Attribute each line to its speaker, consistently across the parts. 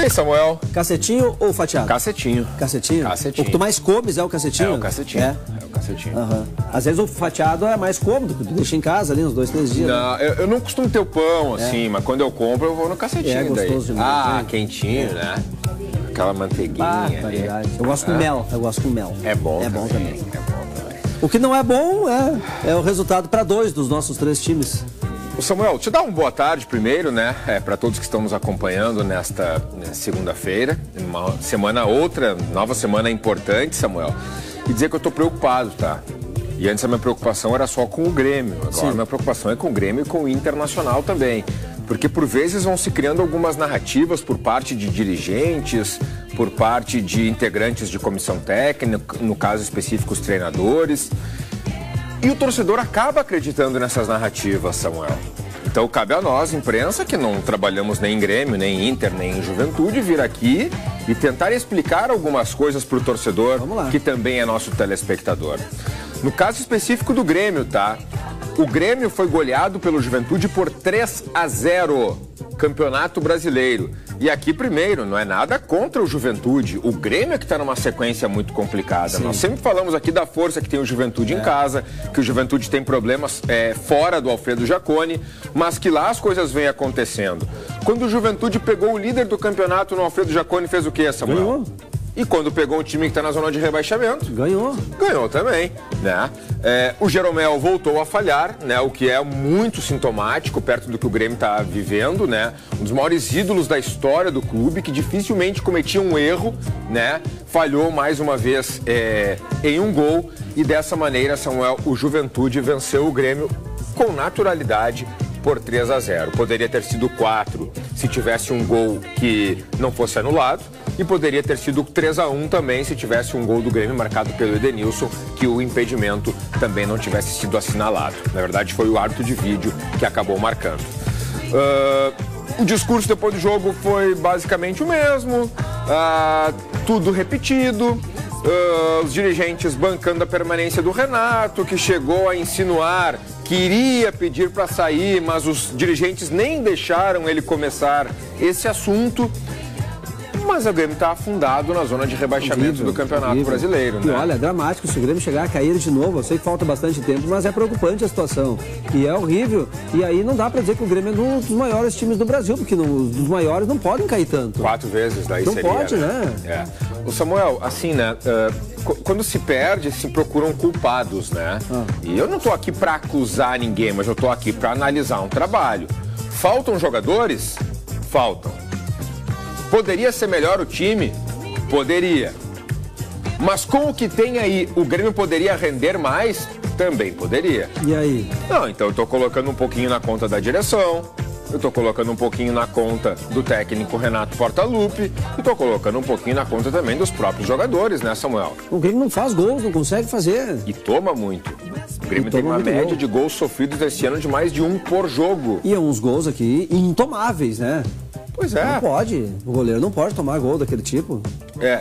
Speaker 1: aí, Samuel?
Speaker 2: Cacetinho ou fatiado?
Speaker 1: Cacetinho.
Speaker 2: Cacetinho?
Speaker 1: Cacetinho.
Speaker 2: O que tu mais comes é o cacetinho?
Speaker 1: É o cacetinho.
Speaker 2: É
Speaker 1: o cacetinho.
Speaker 2: Uhum. Às vezes o fatiado é mais cômodo, porque tu deixa em casa ali uns 2, 3 dias.
Speaker 1: Não,
Speaker 2: né?
Speaker 1: eu não costumo ter o pão, assim, mas quando eu compro, eu vou no cacetinho.
Speaker 2: É gostoso demais.
Speaker 1: Quentinho, né? Aquela manteiguinha.
Speaker 2: Verdade. Eu gosto com mel. Eu gosto com mel.
Speaker 1: É bom.
Speaker 2: É bom também.
Speaker 1: É bom também.
Speaker 2: O que não é bom é o resultado para 2 dos nossos 3 times.
Speaker 1: Samuel, te dar uma boa tarde primeiro, né? Para todos que estão nos acompanhando nesta segunda-feira. Nova semana importante, Samuel. E dizer que eu tô preocupado, tá? E antes a minha preocupação era só com o Grêmio. Agora a minha preocupação é com o Grêmio e com o Internacional também. Porque por vezes vão se criando algumas narrativas por parte de dirigentes, por parte de integrantes de comissão técnica, no caso específico os treinadores. E o torcedor acaba acreditando nessas narrativas, Samuel. Então cabe a nós, imprensa, que não trabalhamos nem em Grêmio, nem em Inter, nem em Juventude, vir aqui e tentar explicar algumas coisas para o torcedor, que também é nosso telespectador. No caso específico do Grêmio, tá? O Grêmio foi goleado pelo Juventude por 3-0, Campeonato Brasileiro. E aqui primeiro, não é nada contra o Juventude. O Grêmio é que está numa sequência muito complicada. Sim. Nós sempre falamos aqui da força que tem o Juventude em casa, que o Juventude tem problemas fora do Alfredo Jaconi, mas que lá as coisas vêm acontecendo. Quando o Juventude pegou o líder do campeonato no Alfredo Jaconi, fez o quê, Samuel?
Speaker 2: Ganhou.
Speaker 1: E quando pegou um time que está na zona de rebaixamento...
Speaker 2: Ganhou.
Speaker 1: Ganhou também, né? O Jeromel voltou a falhar, né? O que é muito sintomático, perto do que o Grêmio está vivendo, né? Um dos maiores ídolos da história do clube, que dificilmente cometia um erro, né? Falhou mais uma vez em um gol. E dessa maneira, Samuel, o Juventude venceu o Grêmio com naturalidade por 3-0. Poderia ter sido 4 se tivesse um gol que não fosse anulado. E poderia ter sido 3-1 também se tivesse um gol do Grêmio marcado pelo Edenilson, que o impedimento também não tivesse sido assinalado. Na verdade, foi o árbitro de vídeo que acabou marcando. O discurso depois do jogo foi basicamente o mesmo, tudo repetido. Os dirigentes bancando a permanência do Renato, que chegou a insinuar que iria pedir para sair, mas os dirigentes nem deixaram ele começar esse assunto. Mas o Grêmio está afundado na zona de rebaixamento do Campeonato Brasileiro, né?
Speaker 2: E olha, é dramático se o Grêmio chegar a cair de novo. Eu sei que falta bastante tempo, mas é preocupante a situação. E é horrível. E aí não dá para dizer que o Grêmio é um dos maiores times do Brasil, porque os maiores não podem cair tanto.
Speaker 1: 4 vezes daí
Speaker 2: não
Speaker 1: seria,
Speaker 2: pode, né?
Speaker 1: O Samuel, assim, né? Quando se perde, se procuram culpados, né? E eu não tô aqui para acusar ninguém, mas eu tô aqui para analisar um trabalho. Faltam jogadores? Faltam. Poderia ser melhor o time? Poderia. Mas com o que tem aí, o Grêmio poderia render mais? Também poderia.
Speaker 2: E aí?
Speaker 1: Não, então eu tô colocando um pouquinho na conta da direção, eu tô colocando um pouquinho na conta do técnico Renato Portaluppi e tô colocando um pouquinho na conta também dos próprios jogadores, né, Samuel?
Speaker 2: O Grêmio não faz gols, não consegue fazer.
Speaker 1: E toma muito. O Grêmio tem uma média de gols sofridos esse ano de mais de 1 por jogo.
Speaker 2: E uns gols aqui intomáveis, né?
Speaker 1: Pois é.
Speaker 2: Não pode. O goleiro não pode tomar gol daquele tipo.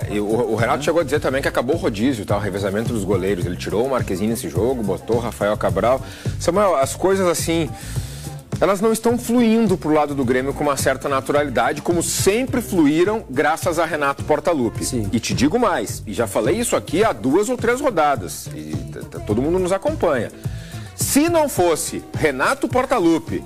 Speaker 1: E o Renato chegou a dizer também que acabou o rodízio, tá? O revezamento dos goleiros. Ele tirou o Marquezinho nesse jogo, botou o Rafael Cabral. Samuel, as coisas assim, elas não estão fluindo pro lado do Grêmio com uma certa naturalidade, como sempre fluíram graças a Renato Portaluppi.
Speaker 2: Sim.
Speaker 1: E te digo mais, e já falei isso aqui há 2 ou 3 rodadas, e todo mundo nos acompanha. Se não fosse Renato Portaluppi,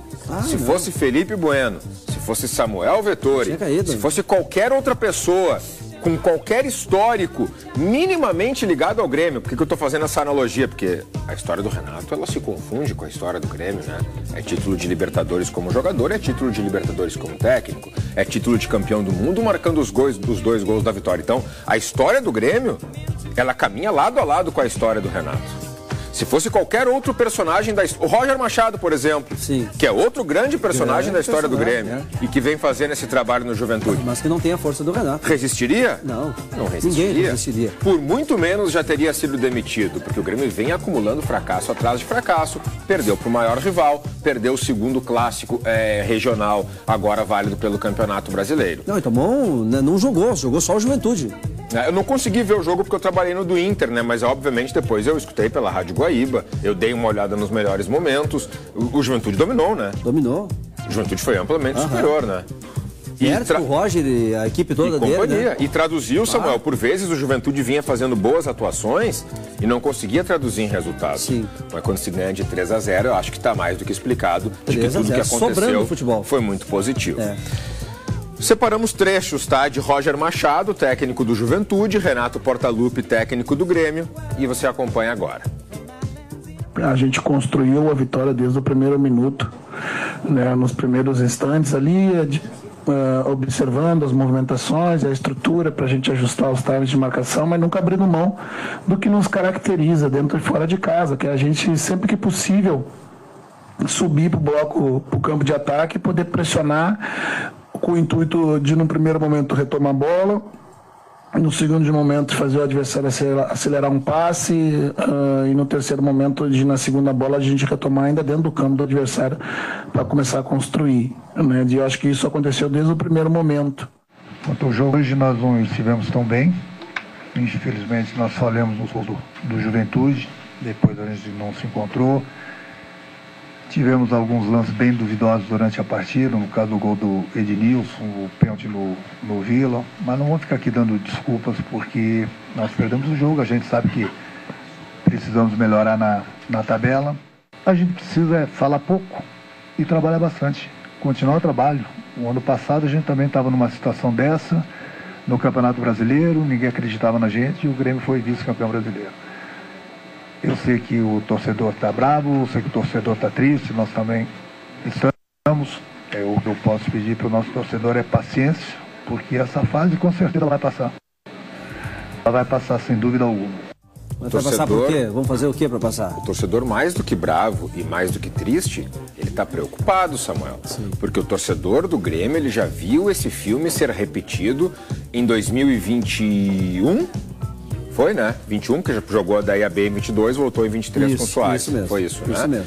Speaker 1: se fosse Felipe Bueno, se fosse Samuel Vettori, se fosse qualquer outra pessoa com qualquer histórico minimamente ligado ao Grêmio, por que eu estou fazendo essa analogia? Porque a história do Renato, ela se confunde com a história do Grêmio, né? É título de Libertadores como jogador, é título de Libertadores como técnico, é título de campeão do mundo marcando os 2 gols da vitória. Então, a história do Grêmio, ela caminha lado a lado com a história do Renato. Se fosse qualquer outro personagem da história, o Roger Machado, por exemplo, que é outro grande personagem da história do Grêmio e que vem fazendo esse trabalho no Juventude.
Speaker 2: Mas que não tem a força do Renato.
Speaker 1: Resistiria?
Speaker 2: Não.
Speaker 1: Não resistiria.
Speaker 2: Ninguém resistiria.
Speaker 1: Por muito menos já teria sido demitido, porque o Grêmio vem acumulando fracasso atrás de fracasso, perdeu para o maior rival, perdeu o segundo clássico regional, agora válido pelo Campeonato Brasileiro.
Speaker 2: Não, então não jogou só o Juventude.
Speaker 1: Eu não consegui ver o jogo porque eu trabalhei no do Inter, né? Mas obviamente depois eu escutei pela Rádio Guaíba, eu dei uma olhada nos melhores momentos. O Juventude dominou, né?
Speaker 2: Dominou.
Speaker 1: O Juventude foi amplamente superior, né?
Speaker 2: Roberto, o Roger e a equipe toda dele, né?
Speaker 1: E traduziu, Samuel, por vezes o Juventude vinha fazendo boas atuações e não conseguia traduzir em resultado.
Speaker 2: Sim.
Speaker 1: Mas quando se ganha de 3-0, eu acho que está mais do que explicado de que tudo que aconteceu
Speaker 2: futebol.
Speaker 1: Foi muito positivo. Separamos trechos, tá? De Roger Machado, técnico do Juventude, Renato Portaluppi, técnico do Grêmio, e você acompanha agora.
Speaker 3: A gente construiu a vitória desde o primeiro minuto, né? Nos primeiros instantes ali, observando as movimentações, a estrutura para a gente ajustar os times de marcação, mas nunca abrindo mão do que nos caracteriza dentro e fora de casa, que é a gente, sempre que possível, subir para o bloco, para o campo de ataque e poder pressionar com o intuito de, no primeiro momento, retomar a bola, no segundo momento, fazer o adversário acelerar um passe, e no terceiro momento, na segunda bola, a gente retomar ainda dentro do campo do adversário para começar a construir, né? E eu acho que isso aconteceu desde o primeiro momento.
Speaker 4: Quanto ao jogo, hoje nós não estivemos tão bem. Infelizmente, nós falhamos no gol do Juventude, depois a gente não se encontrou. Tivemos alguns lances bem duvidosos durante a partida, no caso do gol do Ednilson, o pênalti no Vila, mas não vamos ficar aqui dando desculpas porque nós perdemos o jogo, a gente sabe que precisamos melhorar na tabela. A gente precisa falar pouco e trabalhar bastante, continuar o trabalho. O ano passado a gente também estava numa situação dessa, no Campeonato Brasileiro, ninguém acreditava na gente e o Grêmio foi vice-campeão brasileiro. Eu sei que o torcedor está bravo, eu sei que o torcedor está triste, nós também estamos. O que eu posso pedir para o nosso torcedor é paciência, porque essa fase com certeza vai passar. Ela vai passar sem dúvida alguma.
Speaker 2: Mas vai passar por quê? Vamos fazer o quê para passar?
Speaker 1: O torcedor, mais do que bravo e mais do que triste, ele está preocupado, Samuel.
Speaker 2: Sim.
Speaker 1: Porque o torcedor do Grêmio, ele já viu esse filme ser repetido em 2021... Foi, né? 21, que já jogou daí a B em 22, voltou em 23 com o Soares.
Speaker 2: Isso mesmo.
Speaker 1: Foi isso, né?
Speaker 2: Isso mesmo.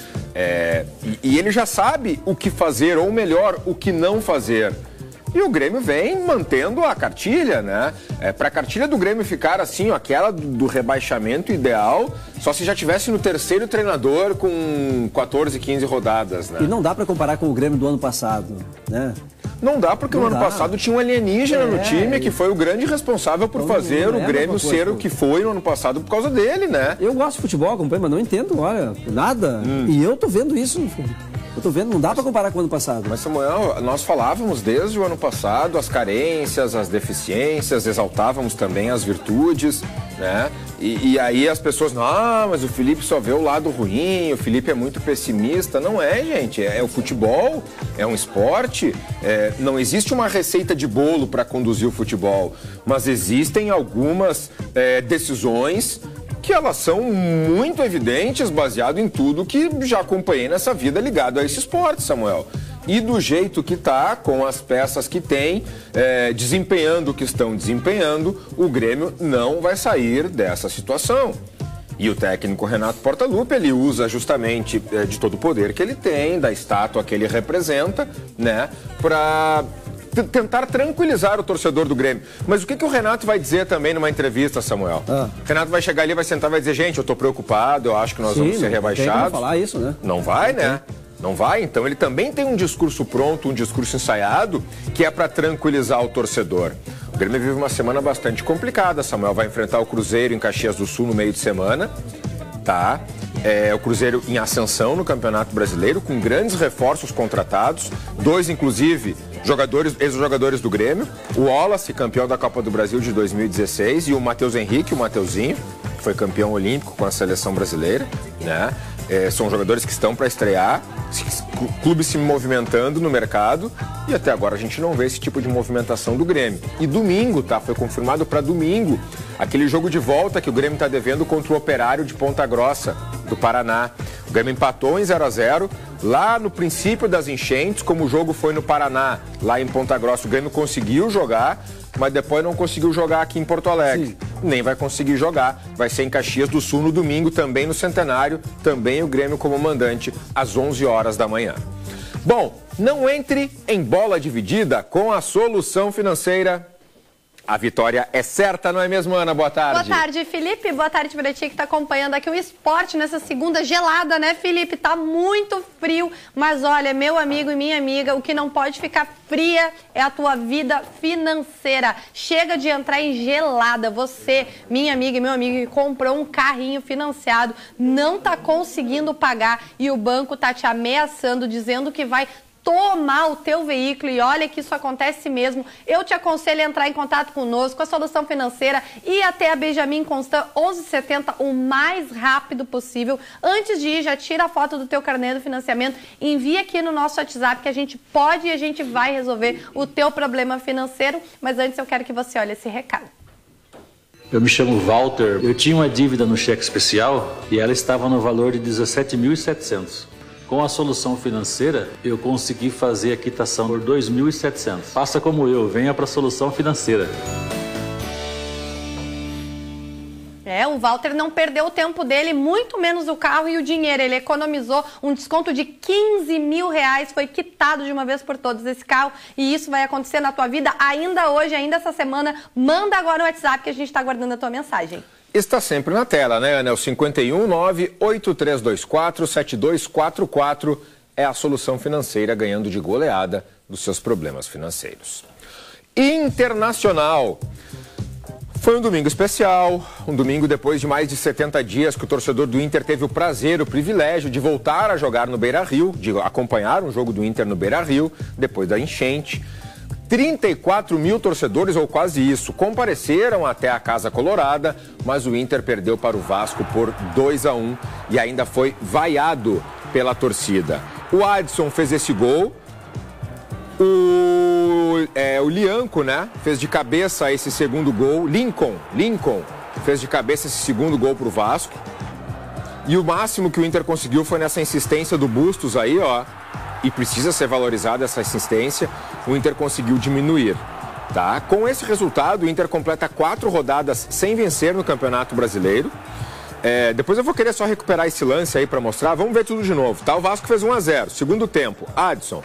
Speaker 1: E ele já sabe o que fazer, ou melhor, o que não fazer. E o Grêmio vem mantendo a cartilha, né? Para a cartilha do Grêmio ficar assim, ó, aquela do rebaixamento ideal, só se já tivesse no terceiro treinador com 14, 15 rodadas, né?
Speaker 2: E não dá para comparar com o Grêmio do ano passado, né?
Speaker 1: Não dá, porque no ano passado tinha um alienígena no time, que foi o grande responsável por fazer o Grêmio ser o que foi no ano passado por causa dele, né?
Speaker 2: Eu gosto de futebol, acompanho, mas não entendo, olha, nada. E eu tô vendo isso. Eu tô vendo, não dá para comparar com o ano passado.
Speaker 1: Mas, Samuel, nós falávamos desde o ano passado as carências, as deficiências, exaltávamos também as virtudes, né? E aí as pessoas, mas o Felipe só vê o lado ruim, o Felipe é muito pessimista. Não é, gente, é o futebol, é um esporte, não existe uma receita de bolo para conduzir o futebol, mas existem algumas decisões que elas são muito evidentes, baseado em tudo que já acompanhei nessa vida ligado a esse esporte, Samuel. E do jeito que está, com as peças que tem, desempenhando o que estão desempenhando, o Grêmio não vai sair dessa situação. E o técnico Renato Portaluppi, ele usa justamente de todo o poder que ele tem, da estátua que ele representa, né, para tentar tranquilizar o torcedor do Grêmio. Mas o que o Renato vai dizer também numa entrevista, Samuel? O Renato vai chegar ali, vai sentar e vai dizer, gente, eu tô preocupado, eu acho que nós vamos ser rebaixados.
Speaker 2: Não vai falar isso, né?
Speaker 1: Não vai, né? Não vai? Então ele também tem um discurso pronto, um discurso ensaiado, que é para tranquilizar o torcedor. O Grêmio vive uma semana bastante complicada, Samuel. Vai enfrentar o Cruzeiro em Caxias do Sul no meio de semana, tá? O Cruzeiro em ascensão no Campeonato Brasileiro, com grandes reforços contratados, 2, inclusive, ex-jogadores do Grêmio, o Wallace, campeão da Copa do Brasil de 2016, e o Matheus Henrique, o Mateuzinho, que foi campeão olímpico com a seleção brasileira, né? São jogadores que estão para estrear, clubes se movimentando no mercado, e até agora a gente não vê esse tipo de movimentação do Grêmio. E domingo, tá? Foi confirmado para domingo, aquele jogo de volta que o Grêmio está devendo contra o Operário de Ponta Grossa, do Paraná. O Grêmio empatou em 0-0, lá no princípio das enchentes, como o jogo foi no Paraná, lá em Ponta Grossa, o Grêmio conseguiu jogar, mas depois não conseguiu jogar aqui em Porto Alegre. Sim. Nem vai conseguir jogar. Vai ser em Caxias do Sul no domingo, também no Centenário, também o Grêmio como mandante, às 11 horas da manhã. Bom, não entre em bola dividida com a Solução Financeira. A vitória é certa, não é mesmo, Ana? Boa tarde.
Speaker 5: Boa tarde, Felipe. Boa tarde para ti que está acompanhando aqui o esporte nessa segunda gelada, né, Felipe? Tá muito frio, mas olha, meu amigo e minha amiga, o que não pode ficar fria é a tua vida financeira. Chega de entrar em gelada. Você, minha amiga e meu amigo, que comprou um carrinho financiado, não tá conseguindo pagar e o banco tá te ameaçando, dizendo que vai tomar o teu veículo, e olha que isso acontece mesmo. Eu te aconselho a entrar em contato conosco, a Solução Financeira, e até a Benjamin Constant 1170 o mais rápido possível. Antes de ir, já tira a foto do teu carnê do financiamento, envia aqui no nosso WhatsApp que a gente pode e a gente vai resolver o teu problema financeiro. Mas antes eu quero que você olhe esse recado.
Speaker 6: Eu me chamo Walter, eu tinha uma dívida no cheque especial e ela estava no valor de 17.700. Com a Solução Financeira, eu consegui fazer a quitação por 2.700. Faça como eu, venha para a Solução Financeira.
Speaker 5: O Walter não perdeu o tempo dele, muito menos o carro e o dinheiro. Ele economizou um desconto de R$15 mil, foi quitado de uma vez por todas esse carro. E isso vai acontecer na tua vida ainda hoje, ainda essa semana. Manda agora no WhatsApp que a gente está aguardando a tua mensagem.
Speaker 1: Está sempre na tela, né, Ana? É o 519-8324-7244 é a Solução Financeira ganhando de goleada dos seus problemas financeiros. Internacional. Foi um domingo especial, um domingo depois de mais de 70 dias que o torcedor do Inter teve o prazer, o privilégio de voltar a jogar no Beira-Rio, de acompanhar um jogo do Inter no Beira-Rio, depois da enchente. 34 mil torcedores, ou quase isso, compareceram até a Casa Colorada, mas o Inter perdeu para o Vasco por 2-1 e ainda foi vaiado pela torcida. O Adson fez esse gol, o Lianco, né, fez de cabeça esse segundo gol, Lincoln fez de cabeça esse segundo gol para o Vasco, e o máximo que o Inter conseguiu foi nessa insistência do Bustos aí, ó. E precisa ser valorizada essa assistência, o Inter conseguiu diminuir, tá? Com esse resultado, o Inter completa 4 rodadas sem vencer no Campeonato Brasileiro. Depois eu vou querer só recuperar esse lance aí para mostrar. Vamos ver tudo de novo, tá? O Vasco fez 1-0, segundo tempo, Adson.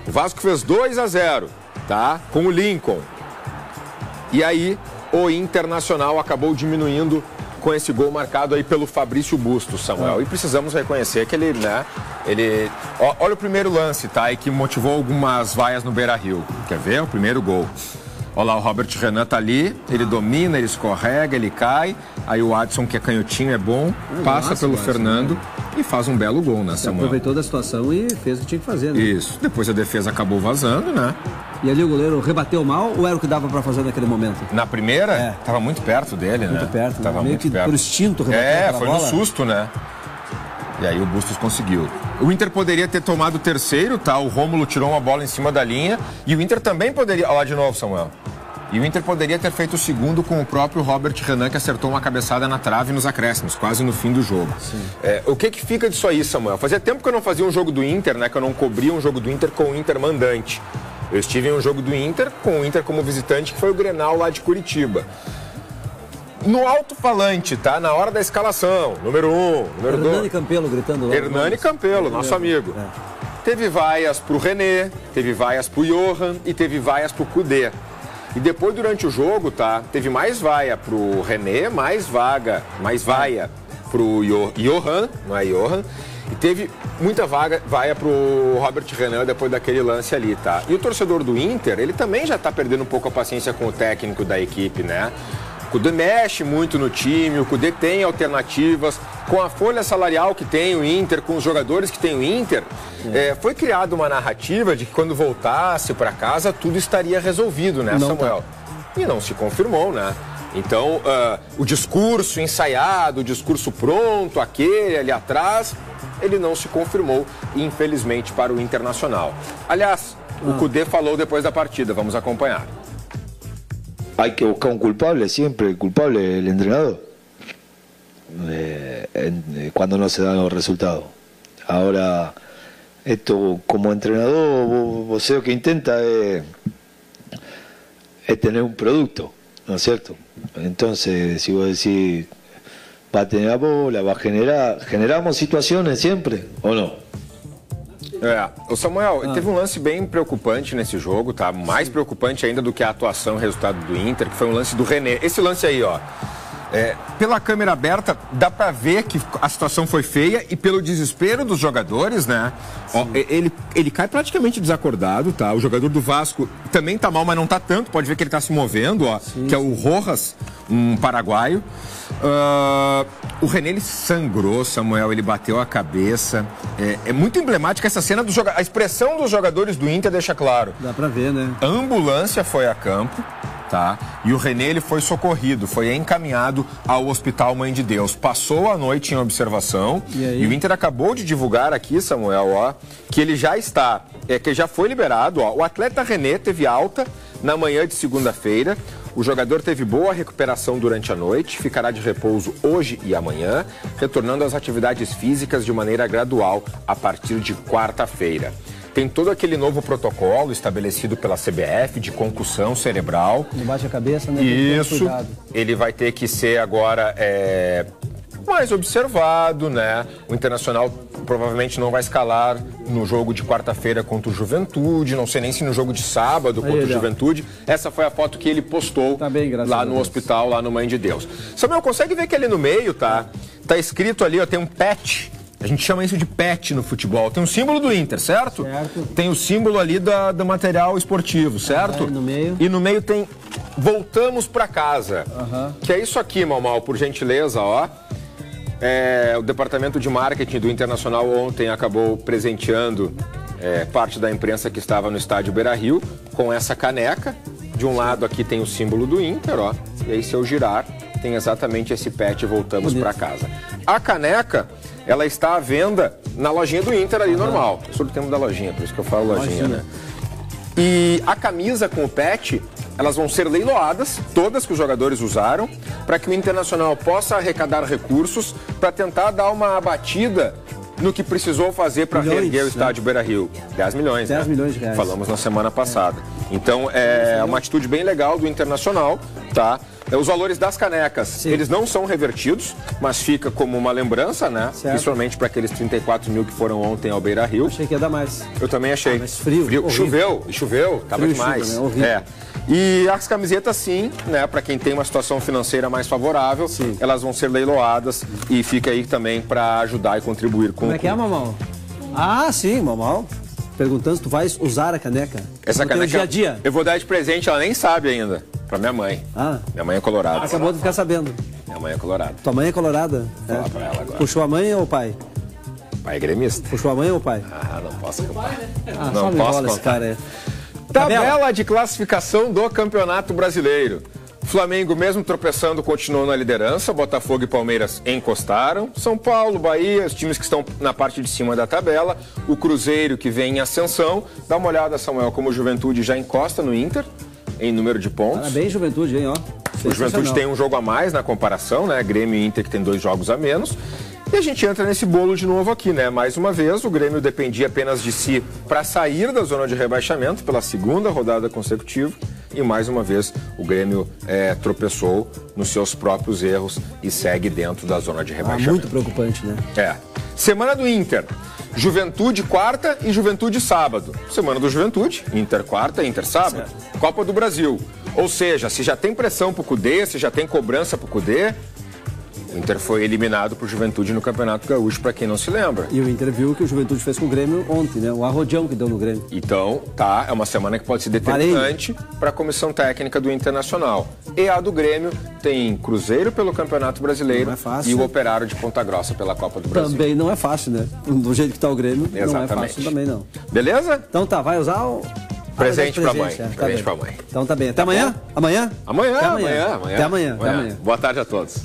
Speaker 1: O Vasco fez 2-0, tá? Com o Lincoln. E aí, o Internacional acabou diminuindo com esse gol marcado aí pelo Fabrício Bustos, Samuel. E precisamos reconhecer que ele, né, olha o primeiro lance, tá? E que motivou algumas vaias no Beira-Rio. Quer ver? O primeiro gol. Olha lá, o Robert Renan tá ali, ele domina, ele escorrega, ele cai. Aí o Adson, que é canhotinho, é bom, passa pelo Fernando e faz um belo gol, né, Samuel?
Speaker 2: Aproveitou da situação e fez o que tinha que fazer, né?
Speaker 1: Isso. Depois a defesa acabou vazando, né?
Speaker 2: E ali o goleiro rebateu mal ou era o que dava pra fazer naquele momento?
Speaker 1: Na primeira, tava muito perto dele, né?
Speaker 2: Muito perto,
Speaker 1: tava
Speaker 2: meio
Speaker 1: muito
Speaker 2: que
Speaker 1: perto.
Speaker 2: por instinto rebateu
Speaker 1: foi
Speaker 2: bola.
Speaker 1: no susto, né? E aí o Bustos conseguiu. O Inter poderia ter tomado o terceiro, tá? O Rômulo tirou uma bola em cima da linha. E o Inter também poderia... Olha lá de novo, Samuel. E o Inter poderia ter feito o segundo com o próprio Robert Renan, que acertou uma cabeçada na trave nos acréscimos, quase no fim do jogo. O que fica disso aí, Samuel? Fazia tempo que eu não fazia um jogo do Inter, né? Que eu não cobria um jogo do Inter com o Inter mandante. Eu estive em um jogo do Inter com o Inter como visitante, que foi o Grenal lá de Curitiba. No alto-falante, tá? Na hora da escalação, número 1, número 2.
Speaker 2: Hernani Campelo gritando lá.
Speaker 1: Hernani Campelo, nosso amigo. Teve vaias pro René, teve vaias pro Johan e teve vaias pro Kudê. E depois, durante o jogo, tá? Teve mais vaia pro René, mais vaia pro Johan, não é Johan. E teve muita vaia pro Robert Renan depois daquele lance ali, tá? E o torcedor do Inter, ele também já tá perdendo um pouco a paciência com o técnico da equipe, né? O Kudê mexe muito no time, o Kudê tem alternativas. Com a folha salarial que tem o Inter, com os jogadores que tem o Inter, foi criada uma narrativa de que quando voltasse para casa tudo estaria resolvido, né, Samuel? E não se confirmou, né? Então, o discurso ensaiado, o discurso pronto, aquele ali atrás, ele não se confirmou, infelizmente, para o Internacional. Aliás, o Kudê falou depois da partida, vamos acompanhar.
Speaker 7: Hay que buscar un culpable, siempre el culpable es el entrenador, cuando no se dan los resultados. Ahora, esto como entrenador, vos lo que intenta es tener un producto, ¿no es cierto? Entonces, si vos decís, va a tener la bola, va a generamos situaciones siempre, ¿o no?
Speaker 1: O Samuel, teve um lance bem preocupante nesse jogo, tá? Mais preocupante ainda do que a atuação e o resultado do Inter, que foi um lance do René. Esse lance aí, ó. Pela câmera aberta, dá pra ver que a situação foi feia e pelo desespero dos jogadores, né? Ó, ele cai praticamente desacordado, tá? O jogador do Vasco também tá mal, mas não tá tanto. Pode ver que ele tá se movendo, ó. Sim. Que é o Rojas, um paraguaio. O René, ele sangrou, Samuel, ele bateu a cabeça. É muito emblemática essa cena do jogador. A expressão dos jogadores do Inter deixa claro.
Speaker 2: Dá pra ver, né?
Speaker 1: A ambulância foi a campo. Tá? E o René, ele foi socorrido, foi encaminhado ao Hospital Mãe de Deus. Passou a noite em observação e o Inter acabou de divulgar aqui, Samuel, ó, que ele já está, que já foi liberado. Ó. O atleta René teve alta na manhã de segunda-feira. O jogador teve boa recuperação durante a noite, ficará de repouso hoje e amanhã, retornando às atividades físicas de maneira gradual a partir de quarta-feira. Tem todo aquele novo protocolo estabelecido pela CBF de concussão cerebral.
Speaker 2: Não bate a cabeça, né?
Speaker 1: Isso. Ele vai ter que ser agora mais observado, né? O Internacional provavelmente não vai escalar no jogo de quarta-feira contra o Juventude. Não sei nem se no jogo de sábado contra o Juventude. Essa foi a foto que ele postou lá no hospital, lá no Mãe de Deus. Samuel, consegue ver que ali no meio, tá escrito ali, ó, tem um patch. A gente chama isso de patch no futebol. Tem um símbolo do Inter, certo?
Speaker 2: Certo.
Speaker 1: Tem o símbolo ali do material esportivo, certo?
Speaker 2: No meio.
Speaker 1: E no meio tem voltamos pra casa. Que é isso aqui, Mal, por gentileza, ó. O departamento de marketing do Internacional ontem acabou presenteando parte da imprensa que estava no estádio Beira-Rio com essa caneca. De um lado aqui tem o símbolo do Inter, ó. E aí, se eu girar, tem exatamente esse patch voltamos pra casa. A caneca, ela está à venda na lojinha do Inter ali, normal. Eu sou do tempo da lojinha, por isso que eu falo lojinha, né? E a camisa com o patch, elas vão ser leiloadas, todas que os jogadores usaram, para que o Internacional possa arrecadar recursos para tentar dar uma abatida no que precisou fazer para reerguer o estádio Beira-Rio. 10 milhões,
Speaker 2: 10 milhões de reais.
Speaker 1: Falamos na semana passada. Então, é uma atitude bem legal do Internacional, tá? Os valores das canecas, eles não são revertidos, mas fica como uma lembrança, né?
Speaker 2: Certo.
Speaker 1: Principalmente para aqueles 34 mil que foram ontem ao Beira-Rio.
Speaker 2: Achei que ia dar mais.
Speaker 1: Eu também achei.
Speaker 2: Mas frio.
Speaker 1: Choveu, tava
Speaker 2: frio,
Speaker 1: demais.
Speaker 2: Chuva, né?
Speaker 1: E as camisetas, sim, né? Para quem tem uma situação financeira mais favorável, elas vão ser leiloadas e fica aí também para ajudar e contribuir com.
Speaker 2: Como é que é, Mamal? Ah, sim, Mamal. Perguntando se tu vais usar a caneca.
Speaker 1: Essa caneca,
Speaker 2: dia a dia.
Speaker 1: Eu vou dar de presente, ela nem sabe ainda. Pra minha mãe. Minha mãe é colorada.
Speaker 2: Acabou de ficar sabendo.
Speaker 1: Minha mãe é colorada.
Speaker 2: Tua mãe é colorada?
Speaker 1: Vou falar pra ela agora.
Speaker 2: Puxou a mãe ou o pai?
Speaker 1: Pai é gremista.
Speaker 2: Puxou a mãe ou o pai?
Speaker 1: Não posso contar.
Speaker 2: Não posso contar. Esse cara
Speaker 1: Tabela de classificação do Campeonato Brasileiro. Flamengo, mesmo tropeçando, continuou na liderança. Botafogo e Palmeiras encostaram. São Paulo, Bahia, os times que estão na parte de cima da tabela. O Cruzeiro, que vem em ascensão. Dá uma olhada, Samuel, como o Juventude já encosta no Inter em número de pontos.
Speaker 2: Parabéns, Juventude, hein, ó.
Speaker 1: O Juventude tem um jogo a mais na comparação, né? Grêmio e Inter que tem 2 jogos a menos. E a gente entra nesse bolo de novo aqui, né? Mais uma vez, o Grêmio dependia apenas de si para sair da zona de rebaixamento pela 2ª rodada consecutiva. E mais uma vez, o Grêmio tropeçou nos seus próprios erros e segue dentro da zona de rebaixamento.
Speaker 2: Muito preocupante, né?
Speaker 1: Semana do Inter. Juventude quarta e Juventude sábado. Semana do Juventude, Inter quarta, Inter sábado. Copa do Brasil. Ou seja, se já tem pressão pro Cudê, se já tem cobrança pro Cudê, o Inter foi eliminado por Juventude no Campeonato Gaúcho, para quem não se lembra.
Speaker 2: E o Inter viu que o Juventude fez com o Grêmio ontem, né? O arrodeão que deu no Grêmio.
Speaker 1: Então, é uma semana que pode ser determinante para a comissão técnica do Internacional. E a do Grêmio tem Cruzeiro pelo Campeonato Brasileiro e o Operário de Ponta Grossa pela Copa do Brasil.
Speaker 2: Também não é fácil, né? Do jeito que tá o Grêmio,
Speaker 1: exatamente.
Speaker 2: Não é fácil também, não.
Speaker 1: Beleza?
Speaker 2: Então tá, vai usar o...
Speaker 1: Presente pra mãe. Presente pra mãe.
Speaker 2: Então tá bem. Até amanhã? Amanhã?
Speaker 1: Amanhã.
Speaker 2: Até amanhã.
Speaker 1: Boa tarde a todos.